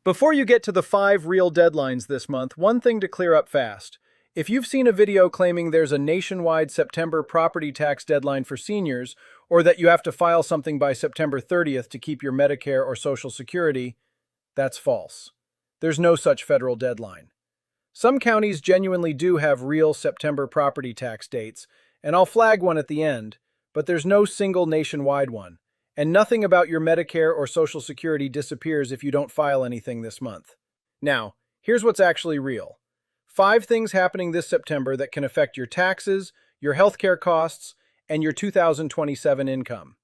Before you get to the 5 real deadlines this month, one thing to clear up fast. If you've seen a video claiming there's a nationwide September property tax deadline for seniors, or that you have to file something by September 30th to keep your Medicare or Social Security, that's false. There's no such federal deadline. Some counties genuinely do have real September property tax dates, and I'll flag one at the end, but there's no single nationwide one. And nothing about your Medicare or Social Security disappears if you don't file anything this month. Now, here's what's actually real. 5 things happening this September that can affect your taxes, your healthcare costs, and your 2027 income.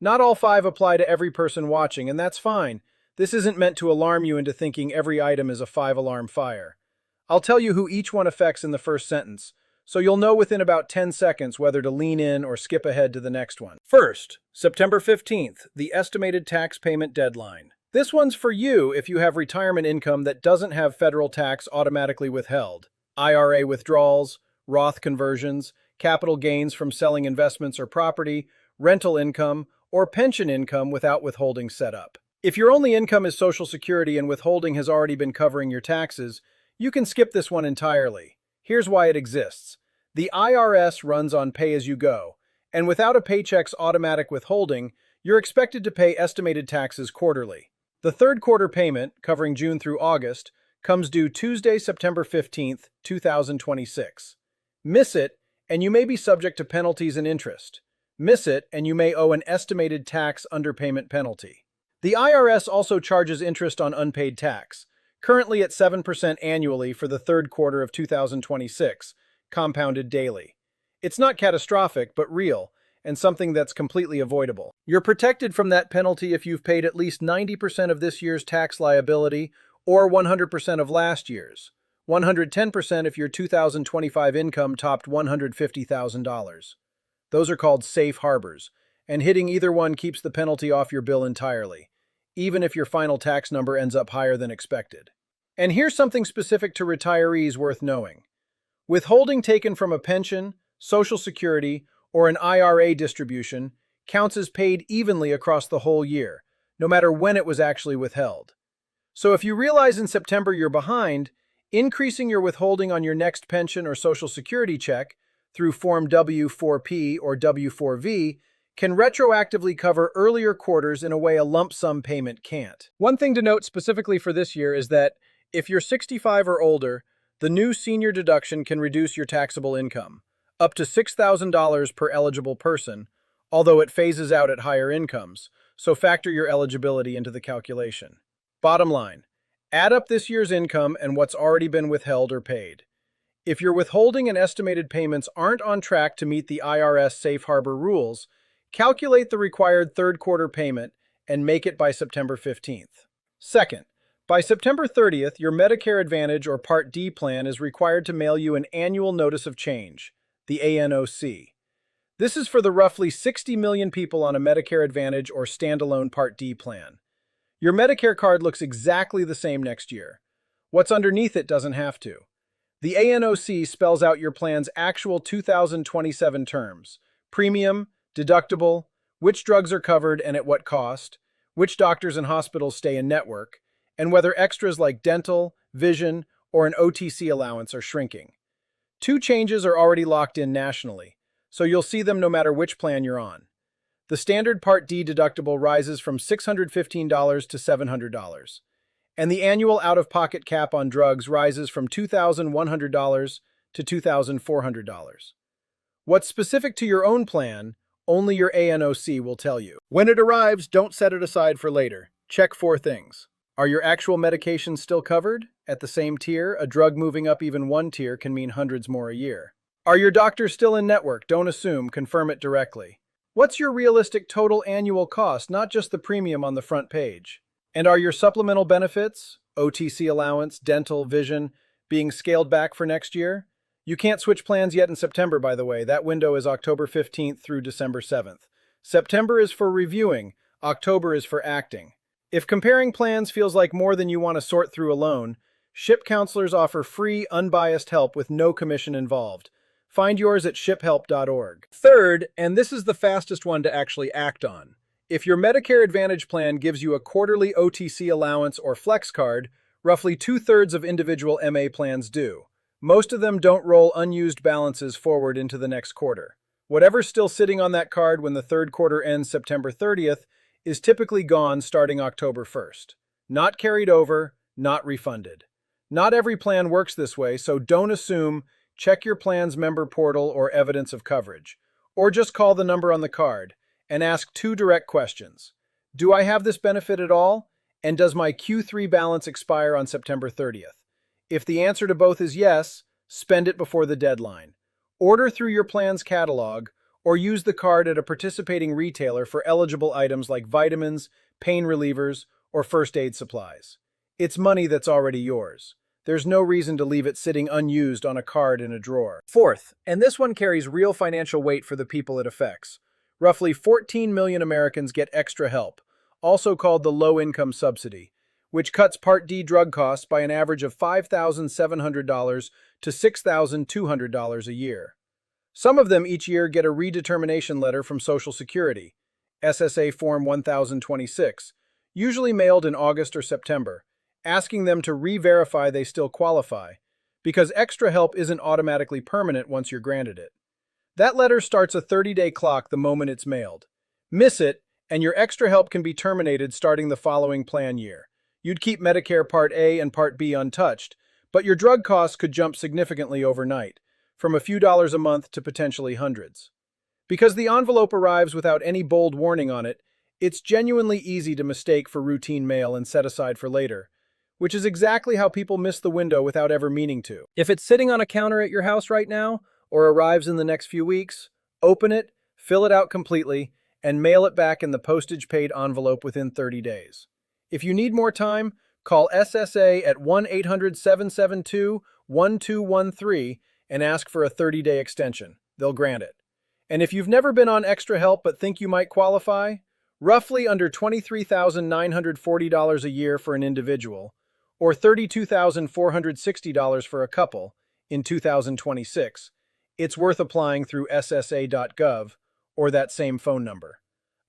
Not all 5 apply to every person watching, and that's fine. This isn't meant to alarm you into thinking every item is a 5-alarm fire. I'll tell you who each one affects in the first sentence, so you'll know within about 10 seconds whether to lean in or skip ahead to the next one. First, September 15th, the estimated tax payment deadline. This one's for you if you have retirement income that doesn't have federal tax automatically withheld. IRA withdrawals, Roth conversions, capital gains from selling investments or property, rental income, or pension income without withholding set up. If your only income is Social Security and withholding has already been covering your taxes, you can skip this one entirely. Here's why it exists. The IRS runs on pay-as-you-go, and without a paycheck's automatic withholding, you're expected to pay estimated taxes quarterly. The third quarter payment, covering June through August, comes due Tuesday, September 15th, 2026. Miss it, and you may be subject to penalties and interest. Miss it, and you may owe an estimated tax underpayment penalty. The IRS also charges interest on unpaid tax, currently at 7% annually for the third quarter of 2026, compounded daily. It's not catastrophic, but real, and something that's completely avoidable. You're protected from that penalty if you've paid at least 90% of this year's tax liability or 100% of last year's. 110% if your 2025 income topped $150,000. Those are called safe harbors, and hitting either one keeps the penalty off your bill entirely, even if your final tax number ends up higher than expected. And here's something specific to retirees worth knowing. Withholding taken from a pension, Social Security, or an IRA distribution counts as paid evenly across the whole year, no matter when it was actually withheld. So if you realize in September you're behind, increasing your withholding on your next pension or Social Security check through Form W-4P or W-4V can retroactively cover earlier quarters in a way a lump sum payment can't. One thing to note specifically for this year is that if you're 65 or older, the new senior deduction can reduce your taxable income, up to $6,000 per eligible person, although it phases out at higher incomes, so factor your eligibility into the calculation. Bottom line, add up this year's income and what's already been withheld or paid. If your withholding and estimated payments aren't on track to meet the IRS safe harbor rules, calculate the required third quarter payment and make it by September 15th. Second, by September 30th, your Medicare Advantage or Part D plan is required to mail you an annual notice of change, the ANOC. This is for the roughly 60 million people on a Medicare Advantage or standalone Part D plan. Your Medicare card looks exactly the same next year. What's underneath it doesn't have to. The ANOC spells out your plan's actual 2027 terms: premium, deductible, which drugs are covered and at what cost, which doctors and hospitals stay in network, and whether extras like dental, vision, or an OTC allowance are shrinking. 2 changes are already locked in nationally, so you'll see them no matter which plan you're on. The standard Part D deductible rises from $615 to $700, and the annual out-of-pocket cap on drugs rises from $2,100 to $2,400. What's specific to your own plan, only your ANOC will tell you. When it arrives, don't set it aside for later. Check 4 things. Are your actual medications still covered? At the same tier, a drug moving up even 1 tier can mean hundreds more a year. Are your doctors still in network? Don't assume, confirm it directly. What's your realistic total annual cost, not just the premium on the front page? And are your supplemental benefits, OTC allowance, dental, vision, being scaled back for next year? You can't switch plans yet in September, by the way. That window is October 15th through December 7th. September is for reviewing, October is for acting. If comparing plans feels like more than you want to sort through alone, SHIP counselors offer free, unbiased help with no commission involved. Find yours at shiphelp.org. Third, and this is the fastest one to actually act on, If your Medicare Advantage plan gives you a quarterly OTC allowance or flex card, roughly two-thirds of individual MA plans do. Most of them don't roll unused balances forward into the next quarter. Whatever's still sitting on that card when the third quarter ends September 30th is typically gone starting October 1st. Not carried over, not refunded. Not every plan works this way, so don't assume. Check your plan's member portal or evidence of coverage. Or just call the number on the card and ask two direct questions. Do I have this benefit at all? And does my Q3 balance expire on September 30th? If the answer to both is yes, spend it before the deadline. Order through your plan's catalog or use the card at a participating retailer for eligible items like vitamins, pain relievers, or first aid supplies. It's money that's already yours. There's no reason to leave it sitting unused on a card in a drawer. Fourth, and this one carries real financial weight for the people it affects. Roughly 14 million Americans get extra help, also called the low-income subsidy, which cuts Part D drug costs by an average of $5,700 to $6,200 a year. Some of them each year get a redetermination letter from Social Security, SSA Form 1026, usually mailed in August or September, asking them to re-verify they still qualify, because extra help isn't automatically permanent once you're granted it. That letter starts a 30-day clock the moment it's mailed. Miss it, and your extra help can be terminated starting the following plan year. You'd keep Medicare Part A and Part B untouched, but your drug costs could jump significantly overnight, from a few dollars a month to potentially hundreds. Because the envelope arrives without any bold warning on it, it's genuinely easy to mistake for routine mail and set aside for later, which is exactly how people miss the window without ever meaning to. If it's sitting on a counter at your house right now, or arrives in the next few weeks, open it, fill it out completely, and mail it back in the postage-paid envelope within 30 days. If you need more time, call SSA at 1-800-772-1213 and ask for a 30-day extension. They'll grant it. And if you've never been on extra help but think you might qualify, roughly under $23,940 a year for an individual, or $32,460 for a couple in 2026, it's worth applying through ssa.gov or that same phone number.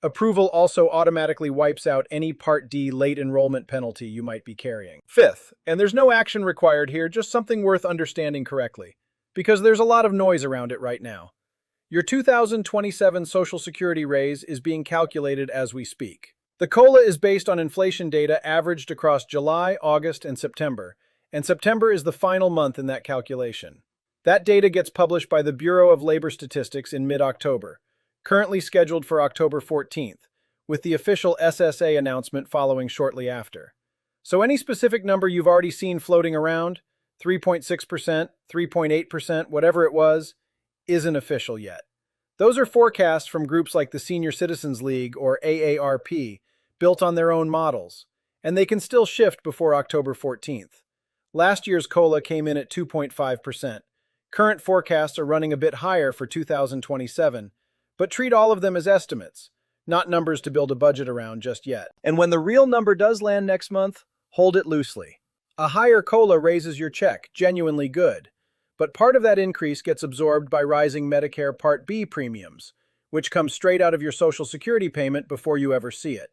Approval also automatically wipes out any Part D late enrollment penalty you might be carrying. Fifth, and there's no action required here, just something worth understanding correctly, because there's a lot of noise around it right now. Your 2027 Social Security raise is being calculated as we speak. The COLA is based on inflation data averaged across July, August, and September is the final month in that calculation. That data gets published by the Bureau of Labor Statistics in mid-October, currently scheduled for October 14th, with the official SSA announcement following shortly after. So any specific number you've already seen floating around, 3.6%, 3.8%, whatever it was, isn't official yet. Those are forecasts from groups like the Senior Citizens League or AARP, built on their own models, and they can still shift before October 14th. Last year's COLA came in at 2.5%. Current forecasts are running a bit higher for 2027, but treat all of them as estimates, not numbers to build a budget around just yet. And when the real number does land next month, hold it loosely. A higher COLA raises your check, genuinely good, but part of that increase gets absorbed by rising Medicare Part B premiums, which come straight out of your Social Security payment before you ever see it.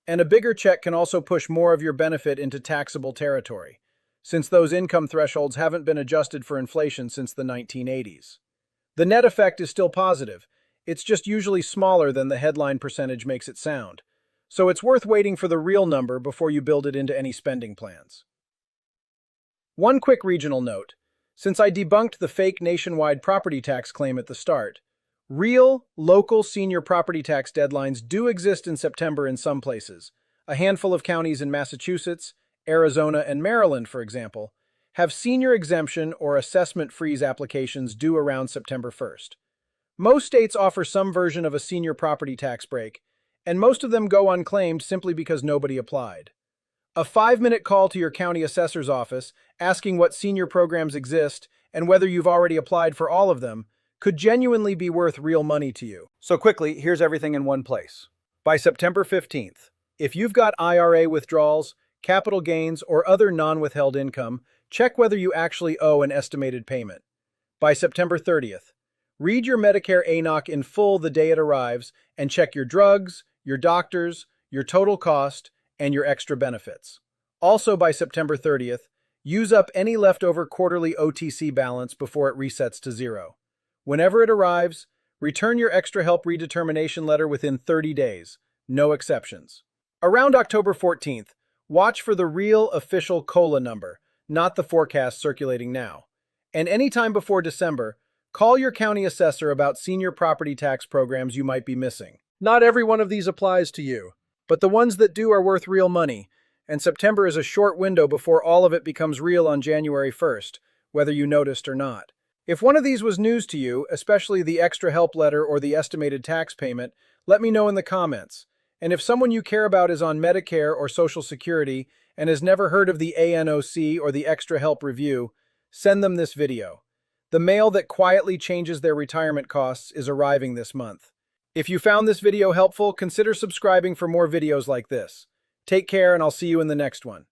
And a bigger check can also push more of your benefit into taxable territory, since those income thresholds haven't been adjusted for inflation since the 1980s. The net effect is still positive. It's just usually smaller than the headline percentage makes it sound. So it's worth waiting for the real number before you build it into any spending plans. One quick regional note. Since I debunked the fake nationwide property tax claim at the start, real, local senior property tax deadlines do exist in September in some places. A handful of counties in Massachusetts, Arizona, and Maryland, for example, have senior exemption or assessment freeze applications due around September 1st. Most states offer some version of a senior property tax break, and most of them go unclaimed simply because nobody applied. A 5-minute call to your county assessor's office asking what senior programs exist and whether you've already applied for all of them could genuinely be worth real money to you. So quickly, here's everything in one place. By September 15th, if you've got IRA withdrawals, capital gains, or other non-withheld income, check whether you actually owe an estimated payment. By September 30th, read your Medicare ANOC in full the day it arrives and check your drugs, your doctors, your total cost, and your extra benefits. Also, by September 30th, use up any leftover quarterly OTC balance before it resets to zero. Whenever it arrives, return your extra help redetermination letter within 30 days, no exceptions. Around October 14th, watch for the real official COLA number, not the forecast circulating now. And anytime before December, call your county assessor about senior property tax programs you might be missing. Not every one of these applies to you, but the ones that do are worth real money, and September is a short window before all of it becomes real on January 1st, whether you noticed or not. If one of these was news to you, especially the extra help letter or the estimated tax payment, let me know in the comments. And if someone you care about is on Medicare or Social Security and has never heard of the ANOC or the extra help review, send them this video. The mail that quietly changes their retirement costs is arriving this month. If you found this video helpful, consider subscribing for more videos like this. Take care, and I'll see you in the next one.